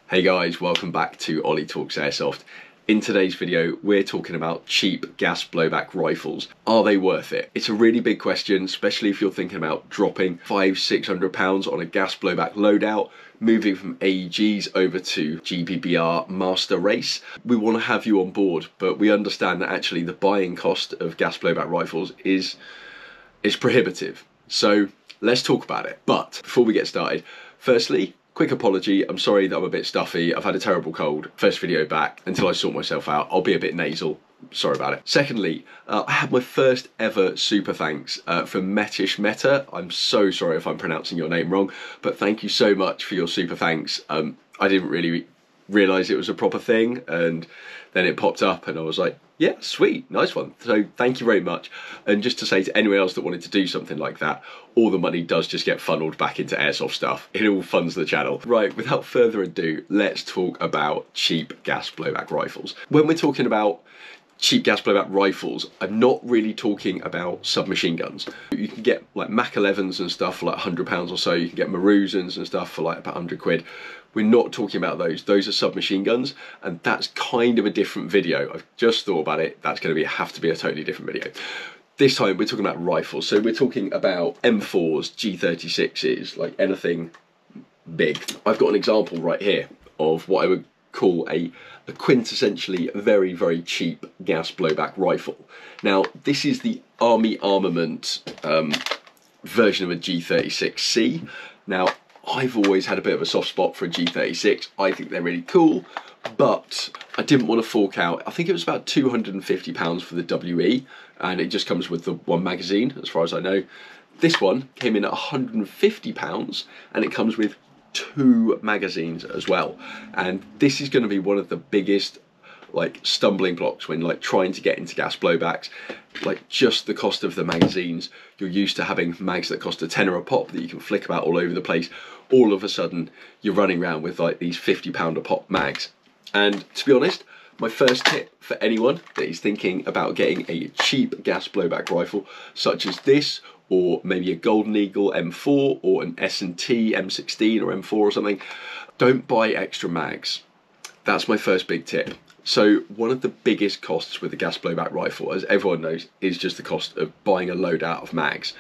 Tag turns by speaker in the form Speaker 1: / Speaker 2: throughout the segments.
Speaker 1: Hey guys, welcome back to Ollie Talks Airsoft. In today's video, we're talking about cheap gas blowback rifles. Are they worth it? It's a really big question, especially if you're thinking about dropping £500–600 on a gas blowback loadout, moving from AEGs over to GBBR Master Race. We want to have you on board, but we understand that actually the buying cost of gas blowback rifles is prohibitive. So let's talk about it. But before we get started, firstly, quick apology, I'm sorry that I'm a bit stuffy. I've had a terrible cold. First video back. Until I sort myself out, I'll be a bit nasal. Sorry about it. Secondly, I had my first ever super thanks from Metish Meta. I'm so sorry if I'm pronouncing your name wrong, but thank you so much for your super thanks. I didn't really realise it was a proper thing, and then it popped up and I was like, yeah, sweet, nice one. So thank you very much. And just to say to anyone else that wanted to do something like that, all the money does just get funneled back into airsoft stuff. It all funds the channel. Right, without further ado, let's talk about cheap gas blowback rifles. When we're talking about cheap gas blowback rifles, I'm not really talking about submachine guns. You can get like Mach 11s and stuff for like £100 or so. You can get Maruzans and stuff for like about 100 quid. We're not talking about those. Those are submachine guns, and that's kind of a different video. I've just thought about it. That's going to have to be a totally different video. This time we're talking about rifles. So we're talking about M4s, G36s, like anything big. I've got an example right here of what I would call a quintessentially very, very cheap gas blowback rifle. Now, this is the Army Armament version of a G36C. Now, I've always had a bit of a soft spot for a G36. I think they're really cool, but I didn't want to fork out. I think it was about £250 for the WE, and it just comes with the one magazine, as far as I know. This one came in at £150, and it comes with 2 magazines as well. And this is going to be one of the biggest like stumbling blocks when like trying to get into gas blowbacks. Like just the cost of the magazines. You're used to having mags that cost a tenner a pop that you can flick about all over the place. All of a sudden you're running around with like these £50 a pop mags. And to be honest, my first tip for anyone that is thinking about getting a cheap gas blowback rifle such as this, or maybe a Golden Eagle M4 or an S&T M16 or M4 or something, don't buy extra mags. That's my first big tip. So one of the biggest costs with the gas blowback rifle, as everyone knows, is just the cost of buying a load out of mags.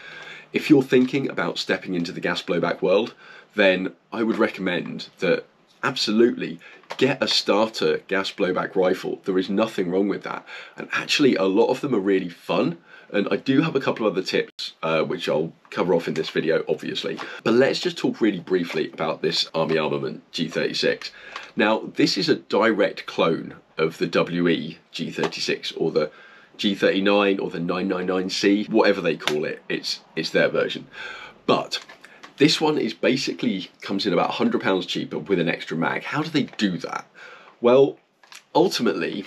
Speaker 1: If you're thinking about stepping into the gas blowback world, then I would recommend that absolutely get a starter gas blowback rifle. There is nothing wrong with that. And actually a lot of them are really fun. And I do have a couple of other tips, which I'll cover off in this video, obviously. But let's just talk really briefly about this Army Armament G36. Now, this is a direct clone of the WE G36, or the G39, or the 999C, whatever they call it. It's their version. But this one is basically comes in about £100 cheaper with an extra mag. How do they do that? Well, ultimately,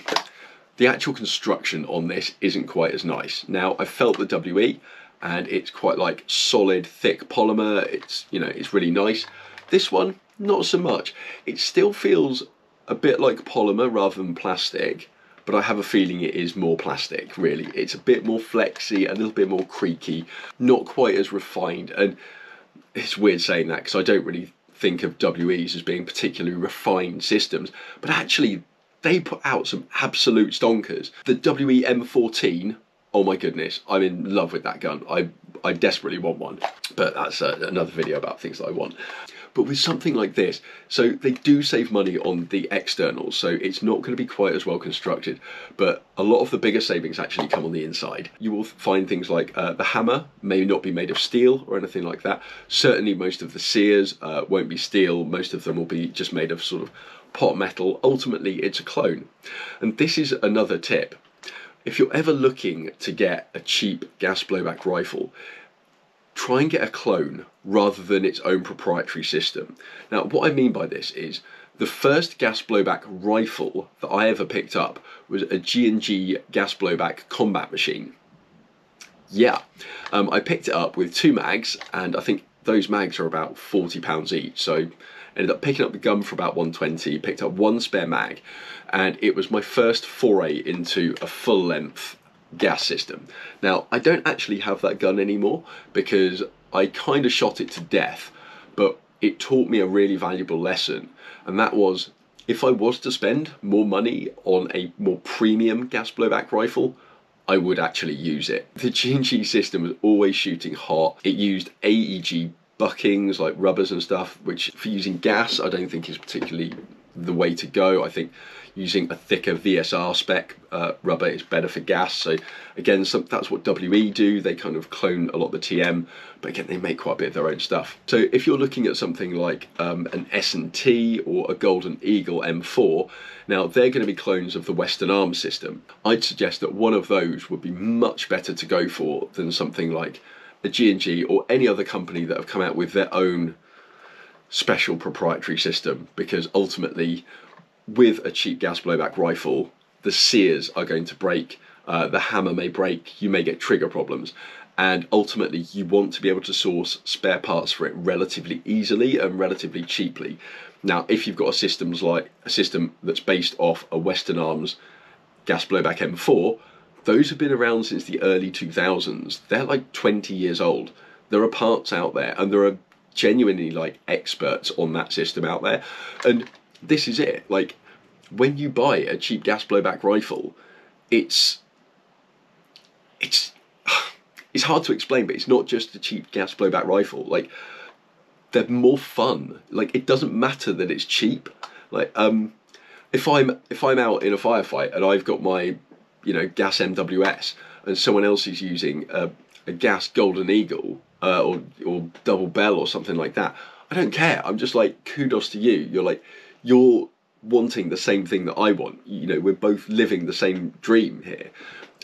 Speaker 1: the actual construction on this isn't quite as nice. Now, I've felt the WE, and it's quite like solid, thick polymer. It's, you know, it's really nice. This one, not so much. It still feels a bit like polymer rather than plastic, but I have a feeling it is more plastic, really. It's a bit more flexy, a little bit more creaky, not quite as refined. And it's weird saying that because I don't really think of WEs as being particularly refined systems, but actually they put out some absolute stonkers. The WE M14, oh my goodness, I'm in love with that gun. I desperately want one, but that's another video about things that I want. But with something like this, so they do save money on the externals, so it's not going to be quite as well constructed, but a lot of the bigger savings actually come on the inside. You will find things like the hammer may not be made of steel or anything like that. Certainly most of the sears won't be steel. Most of them will be just made of sort of pot metal. Ultimately, it's a clone. And this is another tip. If you're ever looking to get a cheap gas blowback rifle, try and get a clone rather than its own proprietary system. Now, what I mean by this is the first gas blowback rifle that I ever picked up was a G&G gas blowback combat machine. Yeah, I picked it up with 2 mags, and I think those mags are about £40 each. So ended up picking up the gun for about 120, picked up 1 spare mag, and it was my first foray into a full-length gas system. Now, I don't actually have that gun anymore because I kind of shot it to death, but it taught me a really valuable lesson. and that was, if I was to spend more money on a more premium gas blowback rifle, I would actually use it. The G&G system was always shooting hot. It used AEG buckings, like rubbers and stuff, which for using gas, I don't think is particularly the way to go. I think using a thicker VSR spec rubber is better for gas. So again, that's what WE do. They kind of clone a lot of the TM, but again, they make quite a bit of their own stuff. So if you're looking at something like an S&T or a Golden Eagle M4, now they're going to be clones of the Western Arms system. I'd suggest that one of those would be much better to go for than something like a G&G or any other company that have come out with their own special proprietary system, because ultimately with a cheap gas blowback rifle, the sears are going to break, the hammer may break, you may get trigger problems, and ultimately you want to be able to source spare parts for it relatively easily and relatively cheaply. Now if you've got a system that's based off a Western Arms gas blowback M4, those have been around since the early 2000s. They're like 20 years old. There are parts out there, and there are genuinely like experts on that system out there. And this is it. Like, when you buy a cheap gas blowback rifle, it's hard to explain, but it's not just a cheap gas blowback rifle. Like, they're more fun. Like, it doesn't matter that it's cheap. Like, if I'm out in a firefight and I've got my, gas MWS, and someone else is using a gas Golden Eagle or double bell or something like that, I don't care. I'm just like, kudos to you. You're wanting the same thing that I want. We're both living the same dream here,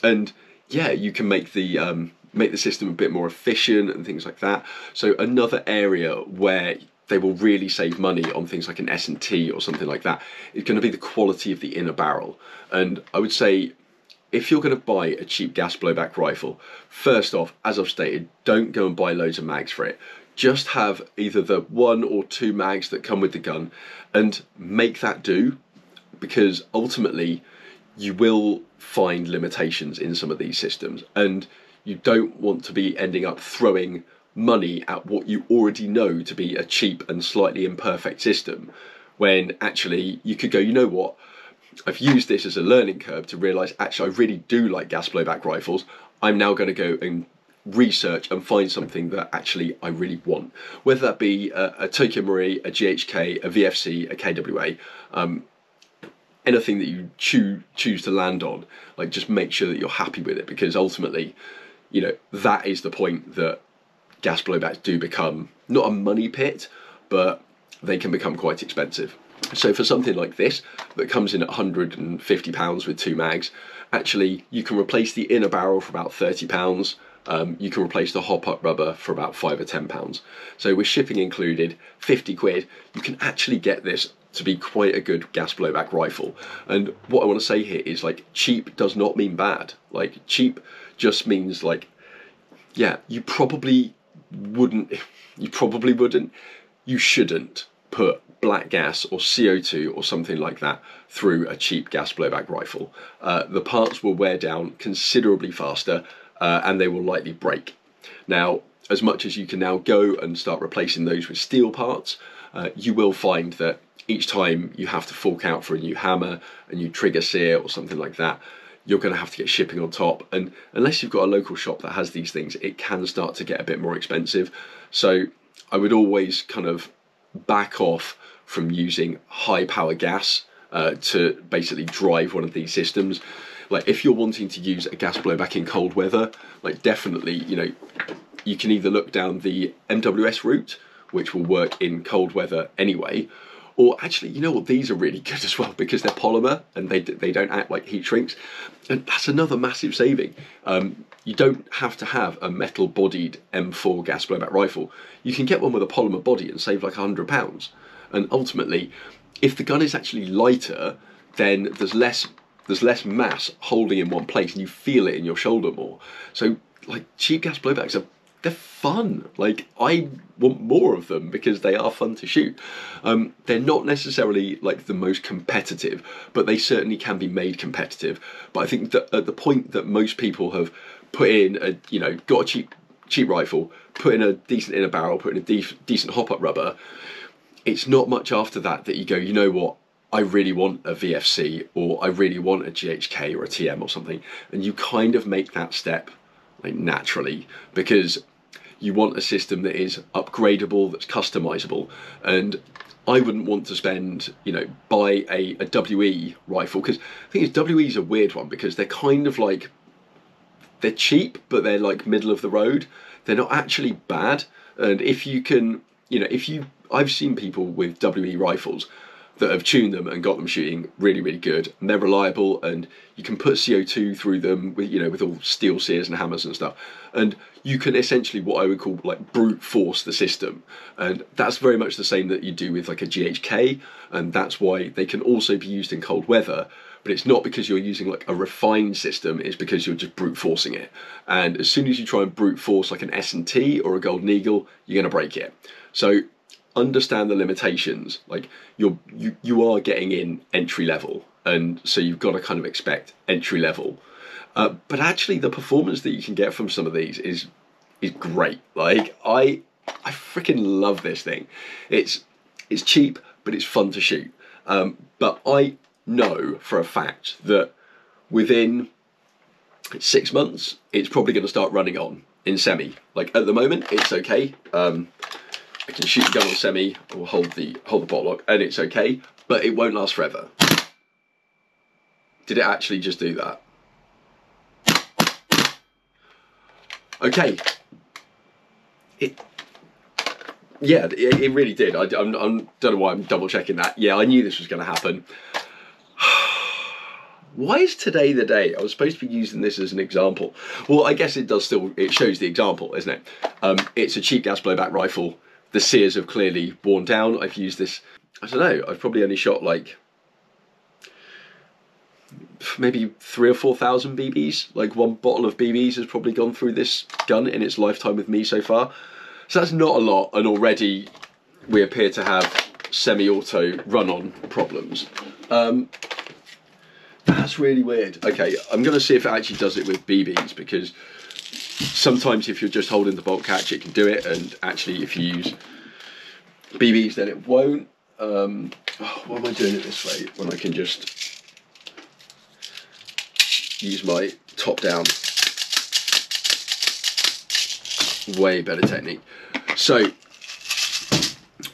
Speaker 1: and yeah, you can make the system a bit more efficient and things like that. So another area where they will really save money on things like an S&T or something like that is going to be the quality of the inner barrel. And I would say, if you're going to buy a cheap gas blowback rifle, first off, as I've stated, don't go and buy loads of mags for it. Just have either the 1 or 2 mags that come with the gun and make that do, because ultimately you will find limitations in some of these systems, and you don't want to be ending up throwing money at what you already know to be a cheap and slightly imperfect system, when actually you could go, you know what, I've used this as a learning curve to realise actually I really do like gas blowback rifles. I'm now going to go and research and find something that actually I really want, whether that be a Tokyo Marui, a GHK, a VFC, a KWA, anything that you choose to land on. Like, just make sure that you're happy with it, because ultimately, that is the point that gas blowbacks do become not a money pit, but they can become quite expensive. So for something like this that comes in at £150 with 2 mags, actually you can replace the inner barrel for about £30. You can replace the hop-up rubber for about £5 or £10. So with shipping included, 50 quid, you can actually get this to be quite a good gas blowback rifle. And what I want to say here is, like, cheap does not mean bad. Like, cheap just means, like, yeah, you probably wouldn't, you shouldn't put black gas or CO2 or something like that through a cheap gas blowback rifle. The parts will wear down considerably faster, and they will likely break. Now, as much as you can now go and start replacing those with steel parts, you will find that each time you have to fork out for a new hammer, a new trigger sear or something like that, you're going to have to get shipping on top. And unless you've got a local shop that has these things, it can start to get a bit more expensive. So I would always kind of back off from using high power gas to basically drive one of these systems. Like, if you're wanting to use a gas blowback in cold weather, like, definitely, you can either look down the MWS route, which will work in cold weather anyway, or actually, you know what, these are really good as well, because they're polymer and they don't act like heat shrinks, and that's another massive saving. You don't have to have a metal bodied M4 gas blowback rifle. You can get one with a polymer body and save like £100. And ultimately, if the gun is actually lighter, then there's less mass holding in one place, and you feel it in your shoulder more. So, like, cheap gas blowbacks they're fun. Like, I want more of them because they are fun to shoot. They're not necessarily like the most competitive, but they certainly can be made competitive. But I think that at the point that most people have put in got a cheap rifle, put in a decent inner barrel, put in a decent hop-up rubber, it's not much after that that you go, you know what, I really want a VFC, or I really want a GHK or a TM or something, and you kind of make that step like naturally, because you want a system that is upgradable, that's customizable. And I wouldn't want to spend, you know, buy a WE rifle, because I think WE is a weird one, because they're kind of like, they're cheap, but they're like middle of the road. They're not actually bad. And if you can, you know, I've seen people with WE rifles that have tuned them and got them shooting really, really good, and they're reliable, and you can put CO2 through them with, you know, with all steel sears and hammers and stuff, and you can essentially, what I would call, like, brute force the system. And that's very much the same that you do with like a GHK, and that's why they can also be used in cold weather. But it's not because you're using like a refined system, it's because you're just brute forcing it. And as soon as you try and brute force like an S&T or a Golden Eagle, you're going to break it. So understand the limitations. Like, you are getting in entry level, and so you've got to kind of expect entry level. But actually the performance that you can get from some of these is great. Like, I freaking love this thing. It's cheap, but it's fun to shoot. But I know for a fact that within 6 months it's probably going to start running on in semi. Like, at the moment it's okay. I can shoot the gun on semi, or hold the bottle lock, and it's okay, but it won't last forever. Did it actually just do that? Okay. Yeah, it really did. I don't know why I'm double checking that. Yeah, I knew this was going to happen. Why is today the day? I was supposed to be using this as an example. Well, I guess it does still, it shows the example, isn't it? It's a cheap gas blowback rifle. The sears have clearly worn down. I've used this, I don't know, I've probably only shot like maybe 3,000 or 4,000 BBs. Like, one bottle of BBs has probably gone through this gun in its lifetime with me so far. So that's not a lot, and already we appear to have semi-auto run-on problems. That's really weird. Okay, I'm going to see if it actually does it with BBs, because sometimes if you're just holding the bolt catch it can do it, and actually if you use BBs then it won't. Why am I doing it this way when I can just use my top down? Way better technique. So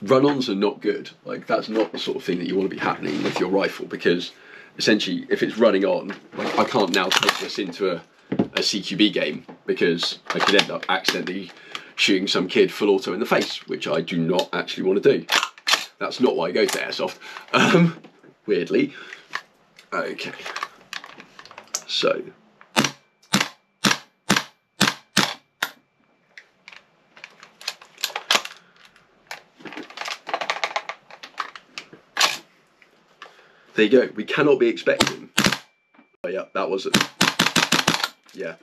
Speaker 1: run-ons are not good. Like, that's not the sort of thing that you want to be happening with your rifle, because essentially if it's running on, like, I can't now take this into a CQB game, because I could end up accidentally shooting some kid full auto in the face, which I do not actually want to do. That's not why I go to Airsoft, weirdly. Okay, so there you go. We cannot be expecting. Oh yeah, that was it. Yeah.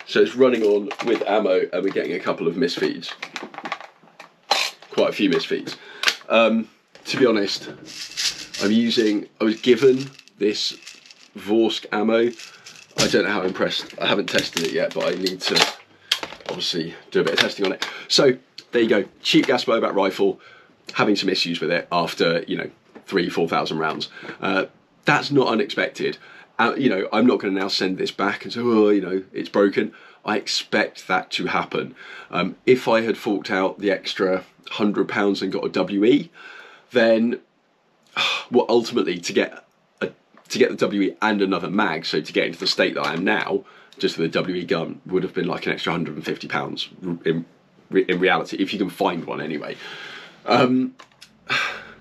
Speaker 1: So it's running on with ammo, and we're getting a couple of misfeeds. Quite a few misfeeds. To be honest, I was given this Vorsk ammo. I don't know how impressed. I haven't tested it yet, but I need to obviously do a bit of testing on it. So there you go. Cheap gas blowback rifle, having some issues with it after, you know, 3,000-4,000 rounds. That's not unexpected. You know, I'm not going to now send this back and say, oh, you know, it's broken. I expect that to happen. If I had forked out the extra £100 and got a WE, then, well, ultimately to get the WE and another mag, so to get into the state that I am now, just with a WE gun, would have been like an extra £150 in reality, if you can find one anyway.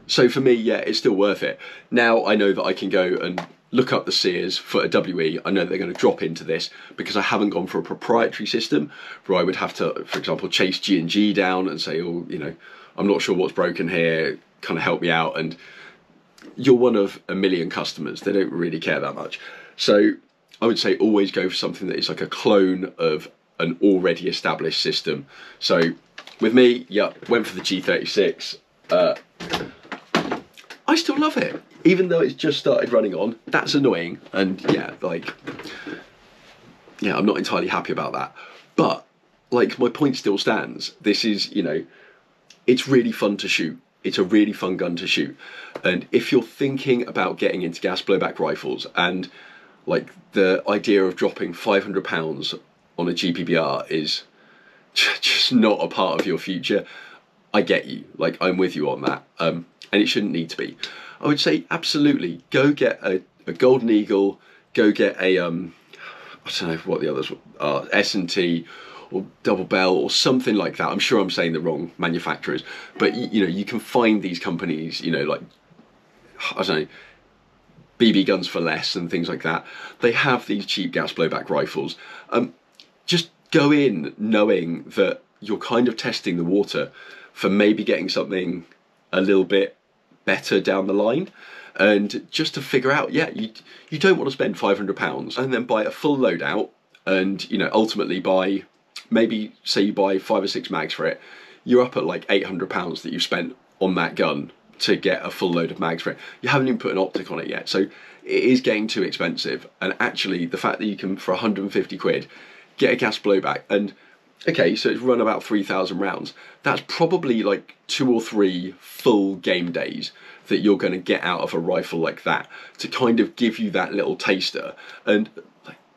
Speaker 1: So for me, yeah, it's still worth it. Now I know that I can go and look up the sears for a WE. I know they're going to drop into this, because I haven't gone for a proprietary system where I would have to, for example, chase G&G down and say, oh, you know, I'm not sure what's broken here, kind of help me out. And you're one of a million customers. They don't really care that much. So I would say always go for something that is like a clone of an already established system. So with me, yeah, went for the G36. I still love it, even though it's just started running on. That's annoying, and yeah, like, yeah, I'm not entirely happy about that. But like, my point still stands. This is, you know, it's really fun to shoot. It's a really fun gun to shoot. And if you're thinking about getting into gas blowback rifles, and like the idea of dropping £500 on a GBBR is just not a part of your future, I get you. Like, I'm with you on that. And it shouldn't need to be. I would say absolutely go get a Golden Eagle, go get a I don't know what the others are, S&T or Double Bell or something like that. I'm sure I'm saying the wrong manufacturers, but you know, you can find these companies, you know, like, I don't know, BB Guns for Less and things like that. They have these cheap gas blowback rifles. Just go in knowing that you're kind of testing the water for maybe getting something a little bit better down the line, and just to figure out, yeah, you don't want to spend £500 and then buy a full loadout, and you know, ultimately buy, maybe say you buy 5 or 6 mags for it, you're up at like £800 that you've spent on that gun to get a full load of mags for it. You haven't even put an optic on it yet, so it is getting too expensive. And actually the fact that you can, for 150 quid, get a gas blowback, and okay, so it's run about 3,000 rounds. That's probably like 2 or 3 full game days that you're going to get out of a rifle like that, to kind of give you that little taster. And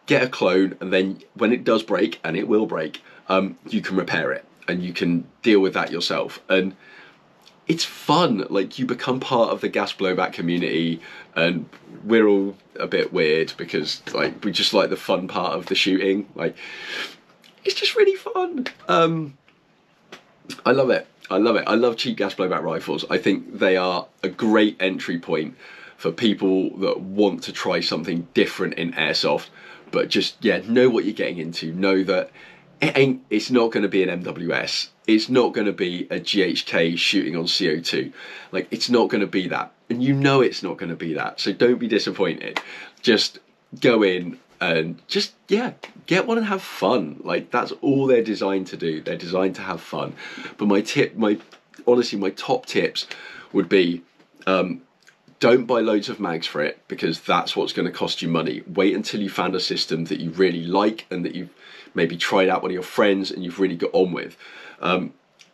Speaker 1: get a clone, and then when it does break, and it will break, you can repair it and you can deal with that yourself. And it's fun. Like, you become part of the gas blowback community, and we're all a bit weird because like we just like the fun part of the shooting. Like, it's just really fun. I love it. I love it. I love cheap gas blowback rifles. I think they are a great entry point for people that want to try something different in airsoft, but just, yeah, know what you're getting into. Know that it's not going to be an MWS. It's not going to be a GHK shooting on CO2. Like, it's not going to be that. And you know it's not going to be that. So don't be disappointed. Just go in and just, yeah, get one and have fun. Like, that's all they're designed to do. They're designed to have fun. But honestly, my top tips would be, don't buy loads of mags for it, because that's what's going to cost you money. Wait until you found a system that you really like and that you've maybe tried out one of your friends and you've really got on with.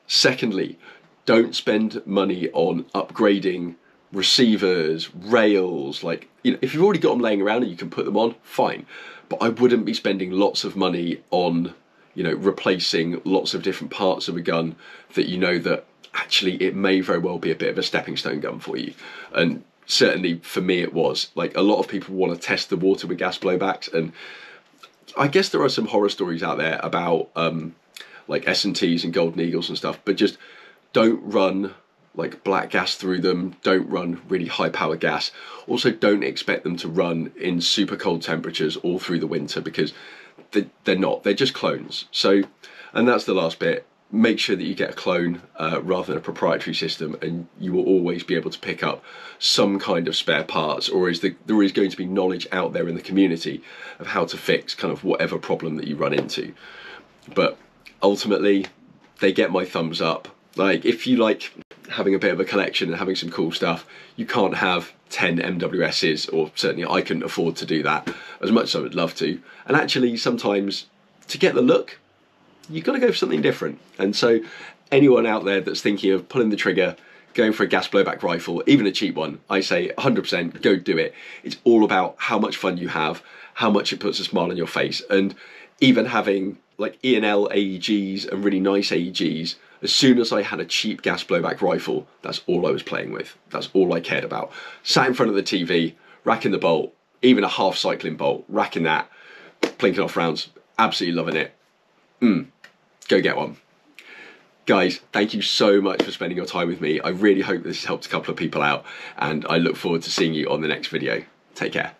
Speaker 1: Secondly, don't spend money on upgrading receivers, rails. Like, you know, if you've already got them laying around and you can put them on, fine. But I wouldn't be spending lots of money on, you know, replacing lots of different parts of a gun that you know that actually it may very well be a bit of a stepping stone gun for you. And certainly for me it was. Like, a lot of people want to test the water with gas blowbacks, and I guess there are some horror stories out there about like S&Ts and Golden Eagles and stuff, but just don't run like black gas through them. Don't run really high power gas. Also, don't expect them to run in super cold temperatures all through the winter, because they're not. They're just clones. So, and that's the last bit. Make sure that you get a clone rather than a proprietary system, and you will always be able to pick up some kind of spare parts, or there is going to be knowledge out there in the community of how to fix kind of whatever problem that you run into. But ultimately, they get my thumbs up. Like, if you like having a bit of a collection and having some cool stuff, you can't have 10 MWSs, or certainly I couldn't afford to do that, as much as I would love to. And actually, sometimes to get the look, you've got to go for something different. And so anyone out there that's thinking of pulling the trigger, going for a gas blowback rifle, even a cheap one, I say 100% go do it. It's all about how much fun you have, how much it puts a smile on your face. And even having like E&L AEGs and really nice AEGs, as soon as I had a cheap gas blowback rifle, that's all I was playing with. That's all I cared about. Sat in front of the TV, racking the bolt, even a half cycling bolt, racking that, plinking off rounds, absolutely loving it. Go get one. Guys, thank you so much for spending your time with me. I really hope this helped a couple of people out, and I look forward to seeing you on the next video. Take care.